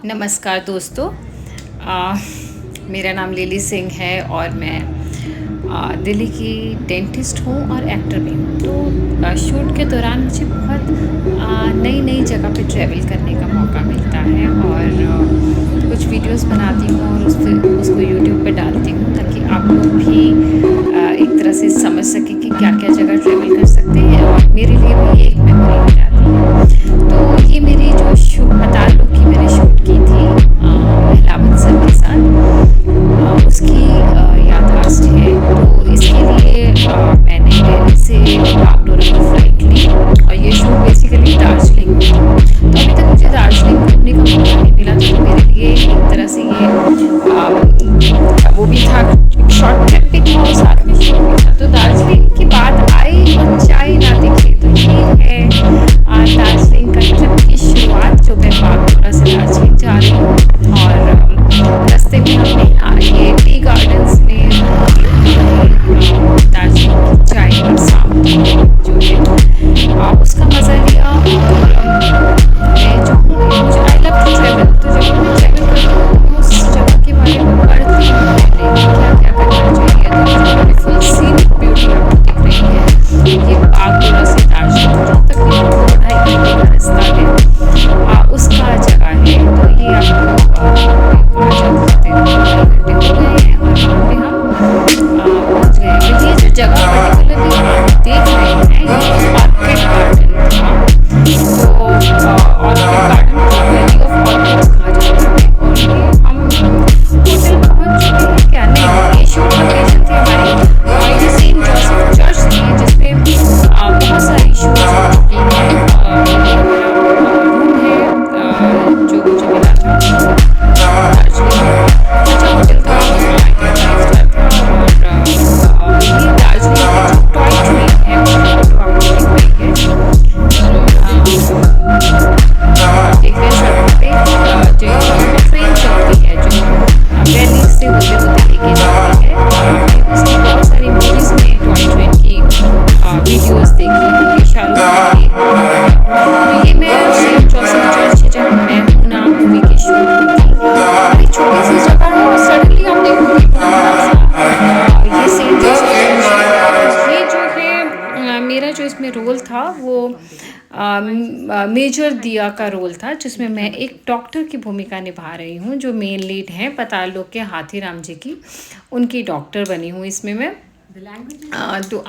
नमस्कार दोस्तों। आ, मेरा नाम लिली सिंह है और मैं दिल्ली की डेंटिस्ट हूँ और एक्टर भी हूँ। तो शूट के दौरान मुझे बहुत नई नई जगह पे ट्रैवल करने का मौका मिलता है और कुछ वीडियोस बनाती हूँ और उसको यूट्यूब पे डालती हूँ ताकि आप लोग भी एक तरह से समझ सकें कि क्या क्या जगह ट्रैवल कर सकते हैं और मेरे लिए भी ये एक मेमोरी हो जाती है। तो ये मेरी जो शूट पतालों की मैंने शूट की थी महिलावत सर के साथ, उसकी याददाश्त है। तो इसके लिए मैंने दिल्ली से बागडोरा की फ़्लाइट ली और ये शूट बेसिकली दार्जिलिंग में था। तो अभी तक मुझे दार्जिलिंग घूमने का मौका नहीं मिला, तो मेरे लिए एक तरह से ये वो भी था, शॉर्ट ट्रिप भी था और साथ में शूट भी था। तो दार्जिलिंग की बात आई और चाय ना दिखे, तो ये है दार्जिलिंग का ट्रिप की शुरुआत जो मैं बागडोरा से दार्जिलिंग जा रही हूँ। और रास्ते में हमने ये टी गार्डन्स में दार्जिलिंग की चाय और शाम जो है उसका मज़ा लिया। और मैं जो हूँ, मुझे आई लव टू ट्रैवल, तो जब मैं ट्रैवल करती हूँ उस जगह के बारे में पढ़ती हूँ पहले कि क्या क्या करना चाहिए। तो मुझे ब्यूटीफुल सीनिक ब्यूटी आपको दिख रही है, ये बागडोरा से दार्जिलिंग जो तकरीबन 2 ढाई घंटे का रास्ता है, उसका जगह है। तो ये आपको पूरा जब करते हैं 2 ढाई घंटे हो गए हैं और वहाँ पे हम पहुँच गए। तो ये जो जगह पर्टिकुलरली आप देख रहे हैं ये ऑर्किड गार्डन था। तो ऑर्किड गार्डन को वैली ऑफ ऑर्किड्स कहा जाता है। और ये हम होटल पहुँच चुके हैं क्या? नहीं, ये शूट लोकेशन थी हमारी ये सेंट जोसेफ चर्च थी जिसमें बहुत सारी शूट्स हो चुकी हैं। ये मेरा रूम है जो मुझे मिला था दार्जिलिंग में। अच्छा होटल था, 5 स्टार था। और ये दार्जिलिंग की जो टॉय ट्रेन है वो तो आपको दिख रही है। देख रहे हैं सड़क पे जो ट्रेन चलती है, जो दिल्ली से होते होते लेके जाती है। आपने उसकी बहुत सारी मूवीज़ में टॉय ट्रेन की वीडियोस देखी होंगी, शाहरुख खान की। तो ये मैं सेंट जोसेफ चर्च जहाँ मैं हूँ ना, मूवी की शूट हुई थी। बड़ी छोटी सी जगह है और सडनली आप देखोगे इतना बड़ा सा ये सेंट जोसेफ चर्च है। ये जो है मेरा जो इसमें रोल था वो मेजर दिया का रोल था, जिसमें मैं एक डॉक्टर की भूमिका निभा रही हूँ। जो मेन लीड हैं पताल लोक के हाथीराम जी की, उनकी डॉक्टर बनी हूँ इसमें मैं। तो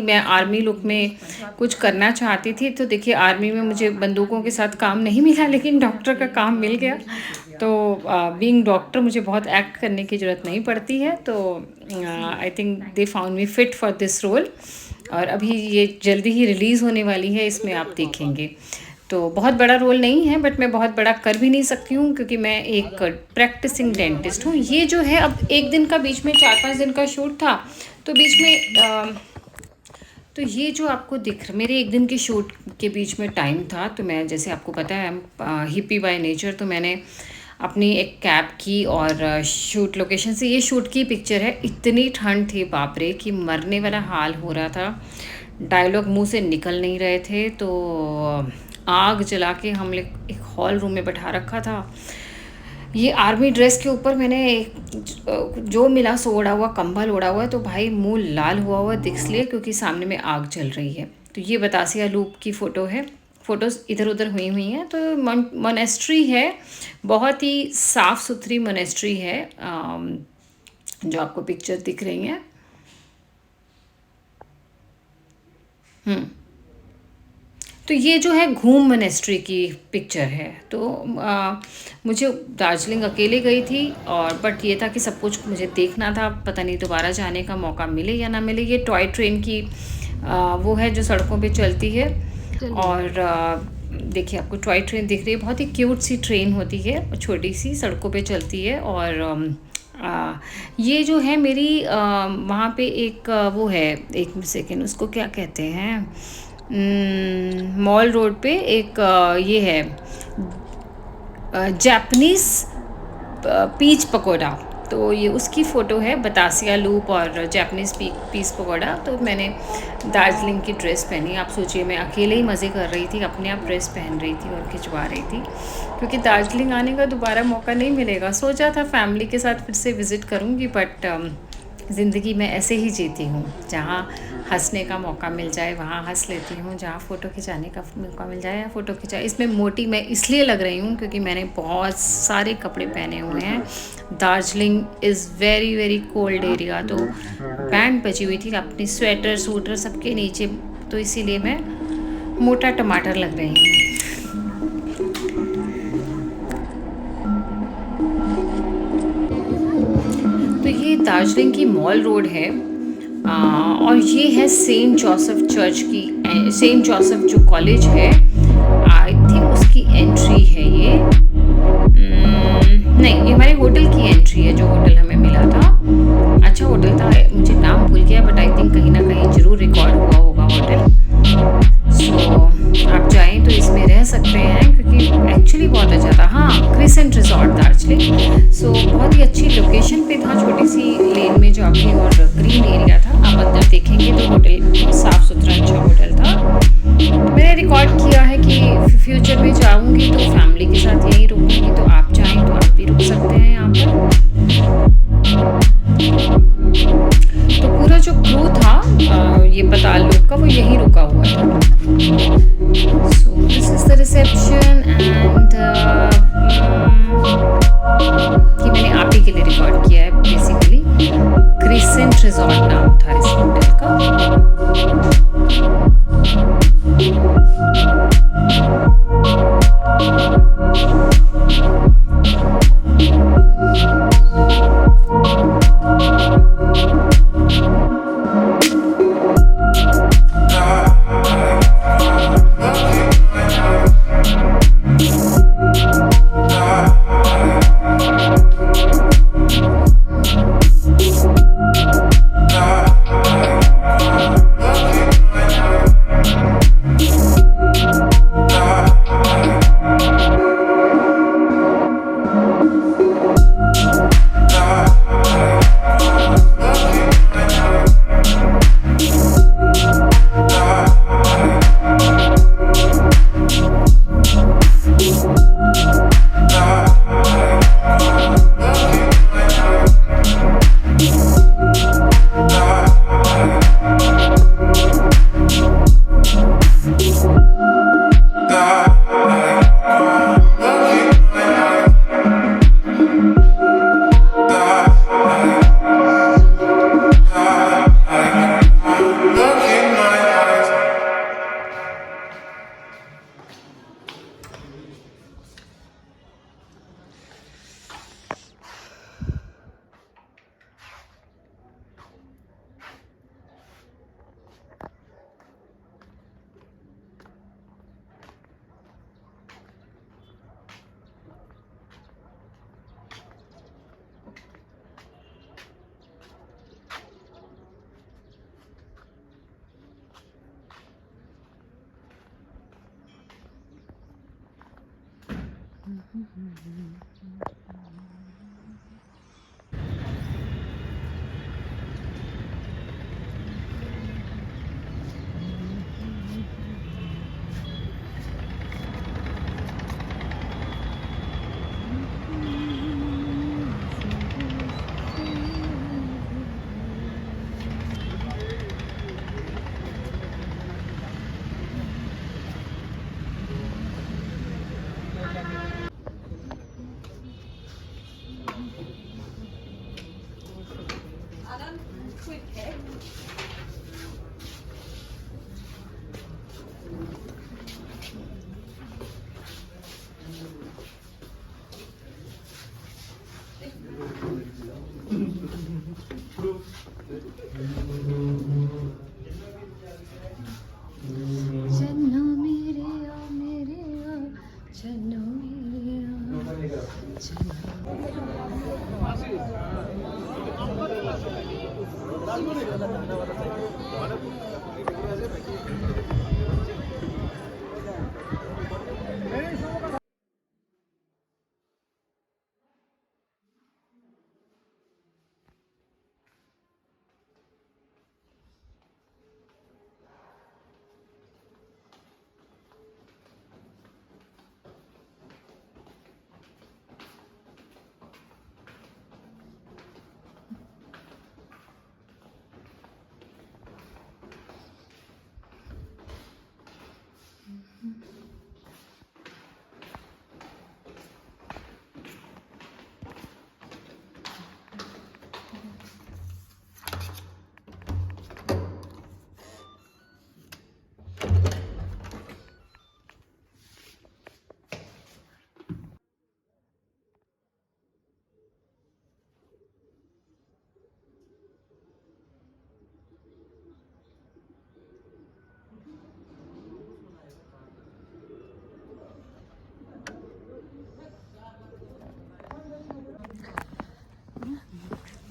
मैं आर्मी लुक में कुछ करना चाहती थी। तो देखिए आर्मी में मुझे बंदूकों के साथ काम नहीं मिला, लेकिन डॉक्टर का काम मिल गया। तो बीइंग डॉक्टर मुझे बहुत एक्ट करने की ज़रूरत नहीं पड़ती है। तो I think they found me fit for this role. और अभी ये जल्दी ही रिलीज़ होने वाली है, इसमें आप देखेंगे। तो बहुत बड़ा रोल नहीं है, बट मैं बहुत बड़ा कर भी नहीं सकती हूँ क्योंकि मैं एक प्रैक्टिसिंग डेंटिस्ट हूँ। ये जो है अब एक दिन का बीच में 4-5 दिन का शूट था, तो बीच में तो ये जो आपको दिख मेरे एक दिन के शूट के बीच में टाइम था। तो मैं, जैसे आपको पता है, हिप्पी बाय नेचर, तो मैंने अपनी एक कैब की और शूट लोकेशन से ये शूट की पिक्चर है। इतनी ठंड थी बाप रे कि मरने वाला हाल हो रहा था, डायलॉग मुंह से निकल नहीं रहे थे। तो आग जला के हम लोग एक हॉल रूम में बैठा रखा था। ये आर्मी ड्रेस के ऊपर मैंने जो मिला सो ओढ़ा हुआ, कंबल ओढ़ा हुआ है। तो भाई मुंह लाल हुआ हुआ दिख लिए क्योंकि सामने में आग जल रही है। तो ये बतासिया लूप की फ़ोटो है, फ़ोटोज़ इधर उधर हुई हुई हैं। तो मोनेस्ट्री है, बहुत ही साफ़ सुथरी मोनेस्ट्री है जो आपको पिक्चर दिख रही हैं। तो ये जो है घूम मोनेस्ट्री की पिक्चर है। तो मुझे दार्जिलिंग अकेले गई थी और बट ये था कि सब कुछ मुझे देखना था, पता नहीं दोबारा जाने का मौका मिले या ना मिले। ये टॉय ट्रेन की वो है जो सड़कों पे चलती है। और देखिए आपको टॉय ट्रेन दिख रही है, बहुत ही क्यूट सी ट्रेन होती है, छोटी सी सड़कों पे चलती है। और ये जो है मेरी वहाँ पे एक वो है, एक सेकेंड, उसको क्या कहते हैं, मॉल रोड पे एक ये है जापानीज़ पीच पकोड़ा। तो ये उसकी फ़ोटो है, बतासिया लूप और जापानीज़ पीस पगोड़ा। तो मैंने दार्जिलिंग की ड्रेस पहनी। आप सोचिए, मैं अकेले ही मज़े कर रही थी, अपने आप ड्रेस पहन रही थी और खिंचवा रही थी, क्योंकि दार्जिलिंग आने का दोबारा मौका नहीं मिलेगा। सोचा था फैमिली के साथ फिर से विज़िट करूँगी, बट ज़िंदगी में ऐसे ही जीती हूँ, जहाँ हंसने का मौका मिल जाए वहाँ हंस लेती हूँ, जहाँ फ़ोटो खिंचाने का मौका मिल जाए या फ़ोटो खिंचाए। इसमें मोटी मैं इसलिए लग रही हूँ क्योंकि मैंने बहुत सारे कपड़े पहने हुए हैं। Darjeeling is very very cold area, तो बैंड बजी हुई थी अपनी स्वेटर सूटर सबके नीचे, तो इसीलिए मैं मोटा टमाटर लग रही हूँ। तो ये दार्जिलिंग की मॉल रोड है, और ये है सेंट जोसेफ चर्च की, सेंट जोसेफ जो कॉलेज है, आई थिंक उसकी एंट्री है ये। नहीं, ये हमारे होटल की एंट्री है, जो होटल हमें मिला था। अच्छा होटल था, मुझे नाम भूल गया, बट आई थिंक कहीं ना कहीं ज़रूर रिकॉर्ड हुआ होगा होटल। सो आप चाहें तो इसमें रह सकते हैं, क्योंकि एक्चुअली बहुत अच्छा था। हाँ, क्रिसेंट रिजॉर्ट दार्जिलिंग। सो बहुत ही अच्छी लोकेशन पे था, छोटी सी लेन में जाके, और ग्रीन एरिया था। आप अंदर देखेंगे तो होटल बहुत साफ़ सुथरा अच्छा होटल था। तो मैंने रिकॉर्ड किया है कि फ्यूचर में जाऊंगी तो फैमिली के साथ यहीं रुकूंगी, तो आप चाहें तो आप भी रुक सकते हैं यहाँ पर। तो पूरा जो क्रू था ये पताल लोग का, वो यहीं रुका हुआ था। So this is the reception, and ये मैंने आप ही के लिए रिकॉर्ड किया है। बेसिकली क्रिसेंट रिजॉर्ट नाम था इस होटल का।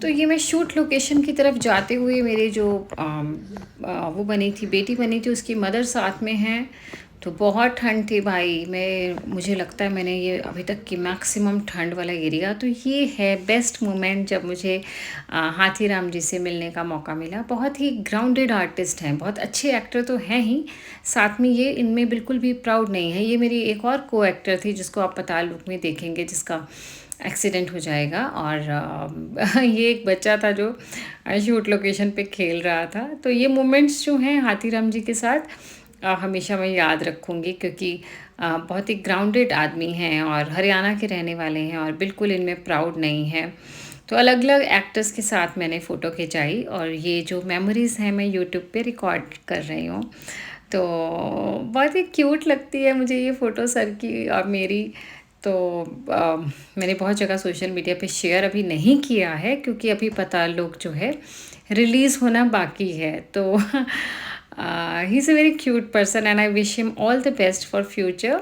तो ये मैं शूट लोकेशन की तरफ जाते हुए मेरे जो वो बनी थी, बेटी बनी थी, उसकी मदर साथ में हैं। तो बहुत ठंड थी भाई, मुझे लगता है मैंने ये अभी तक की मैक्सिमम ठंड वाला एरिया। तो ये है बेस्ट मोमेंट जब मुझे हाथीराम जी से मिलने का मौका मिला। बहुत ही ग्राउंडेड आर्टिस्ट हैं, बहुत अच्छे एक्टर तो हैं ही, साथ में ये इनमें बिल्कुल भी प्राउड नहीं है। ये मेरी एक और को एक्टर थी जिसको आप पताल लुक में देखेंगे, जिसका एक्सीडेंट हो जाएगा। और ये एक बच्चा था जो शूट लोकेशन पे खेल रहा था। तो ये मोमेंट्स जो हैं हाथीराम जी के साथ हमेशा मैं याद रखूँगी, क्योंकि बहुत ही ग्राउंडेड आदमी हैं और हरियाणा के रहने वाले हैं और बिल्कुल इनमें प्राउड नहीं है। तो अलग अलग एक्टर्स के साथ मैंने फ़ोटो खिंचाई और ये जो मेमोरीज़ हैं मैं यूट्यूब पे रिकॉर्ड कर रही हूँ। तो बहुत ही क्यूट लगती है मुझे ये फ़ोटो सर की और मेरी। तो मैंने बहुत जगह सोशल मीडिया पे शेयर अभी नहीं किया है, क्योंकि अभी पता लोग जो है रिलीज़ होना बाकी है। तो he is a very cute person and I wish him all the best for future.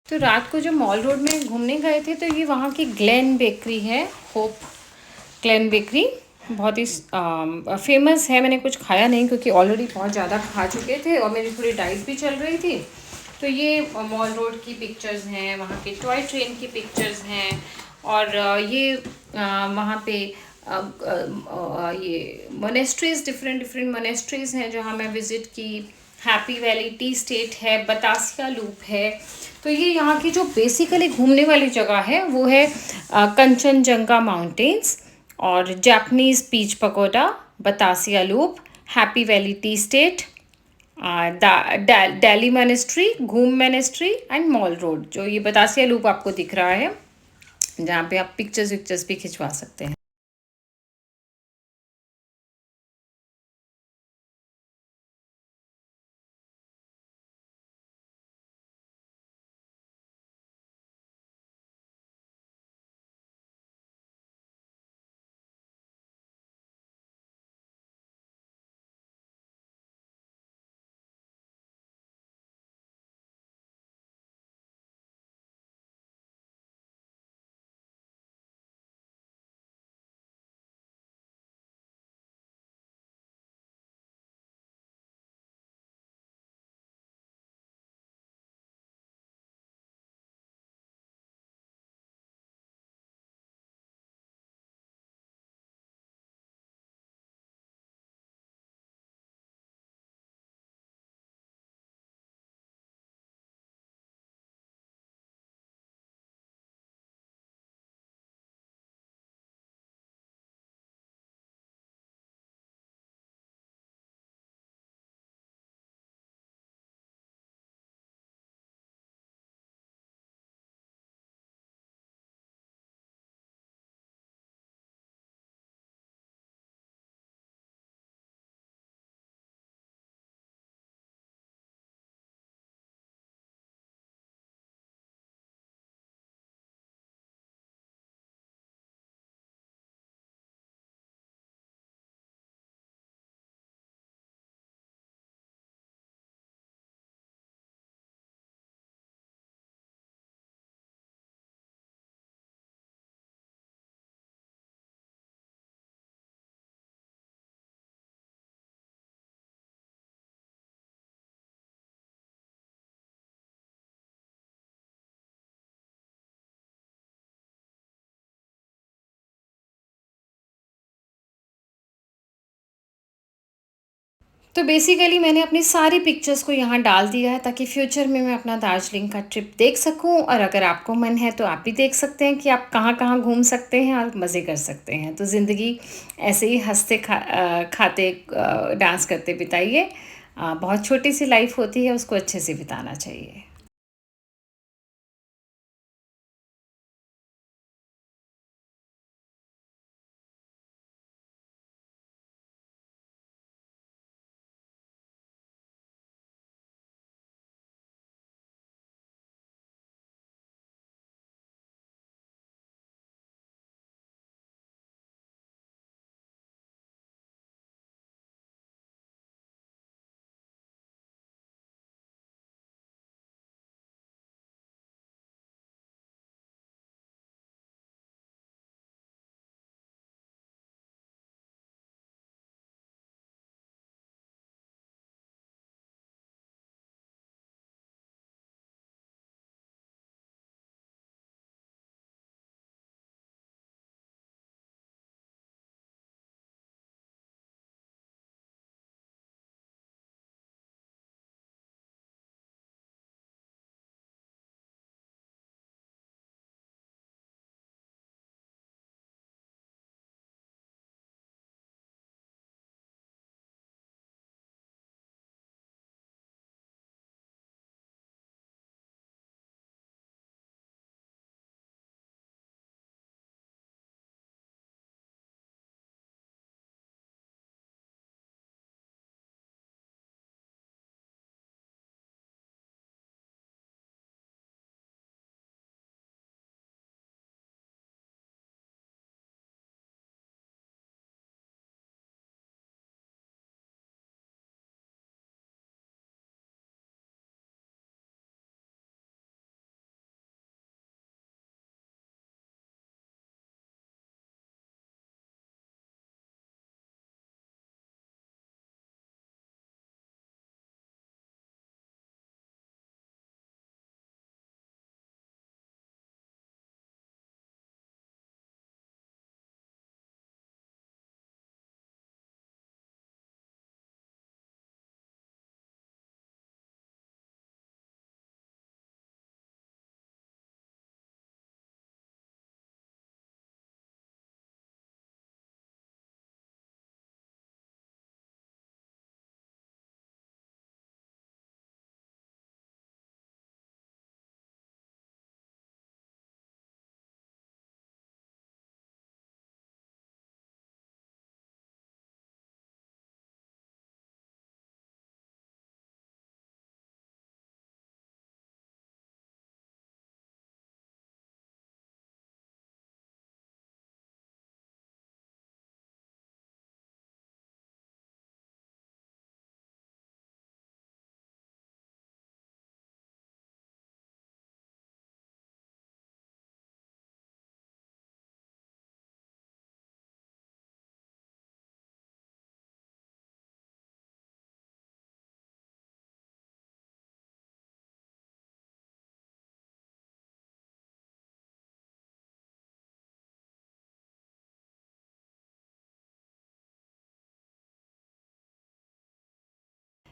तो रात को जो मॉल रोड में घूमने गए थे, तो ये वहाँ की ग्लेन बेकरी है, होप ग्लेन बेकरी। बहुत ही फेमस है। मैंने कुछ खाया नहीं क्योंकि ऑलरेडी बहुत ज़्यादा खा चुके थे और मेरी थोड़ी डाइट भी चल रही थी। तो ये मॉल रोड की पिक्चर्स हैं, वहाँ के टॉय ट्रेन की पिक्चर्स हैं। और ये वहाँ पे ये मोनेस्ट्रीज़, डिफरेंट डिफरेंट मोनेस्ट्रीज़ हैं जहाँ मैं विज़िट की। हैप्पी वैली टी स्टेट है, बतासिया लूप है। तो ये यहाँ की जो बेसिकली घूमने वाली जगह है वो है कंचनजंगा माउंटेन्स और Japanese peace pagoda, Batasia loop, happy valley tea estate, Dali monastery, Ghum monastery and Mall Road. जो ये बतासिया लूप आपको दिख रहा है, जहाँ पे आप पिक्चर्स विक्चर्स भी खिंचवा सकते हैं। तो बेसिकली मैंने अपनी सारी पिक्चर्स को यहाँ डाल दिया है ताकि फ्यूचर में मैं अपना दार्जिलिंग का ट्रिप देख सकूँ, और अगर आपको मन है तो आप भी देख सकते हैं कि आप कहाँ कहाँ घूम सकते हैं और मज़े कर सकते हैं। तो ज़िंदगी ऐसे ही हंसते खाते डांस करते बिताइए। बहुत छोटी सी लाइफ होती है, उसको अच्छे से बिताना चाहिए।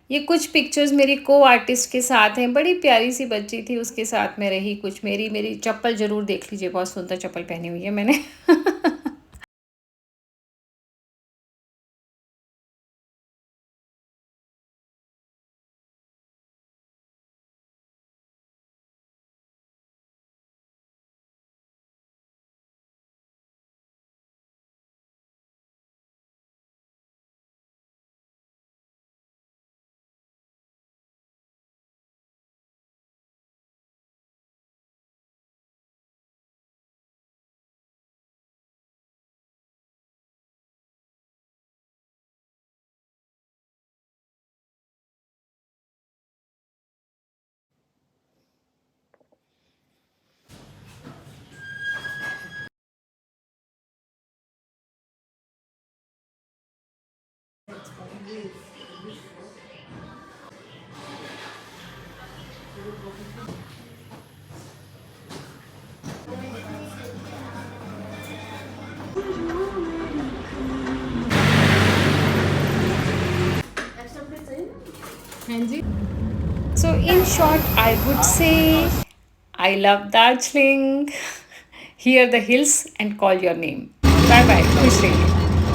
ये कुछ पिक्चर्स मेरी को आर्टिस्ट के साथ हैं, बड़ी प्यारी सी बच्ची थी, उसके साथ में रही कुछ। मेरी मेरी चप्पल ज़रूर देख लीजिए, बहुत सुंदर चप्पल पहनी हुई है मैंने। So, in short, I would say I love Darjeeling. Hear the hills and call your name. Bye bye. खुश रहिए.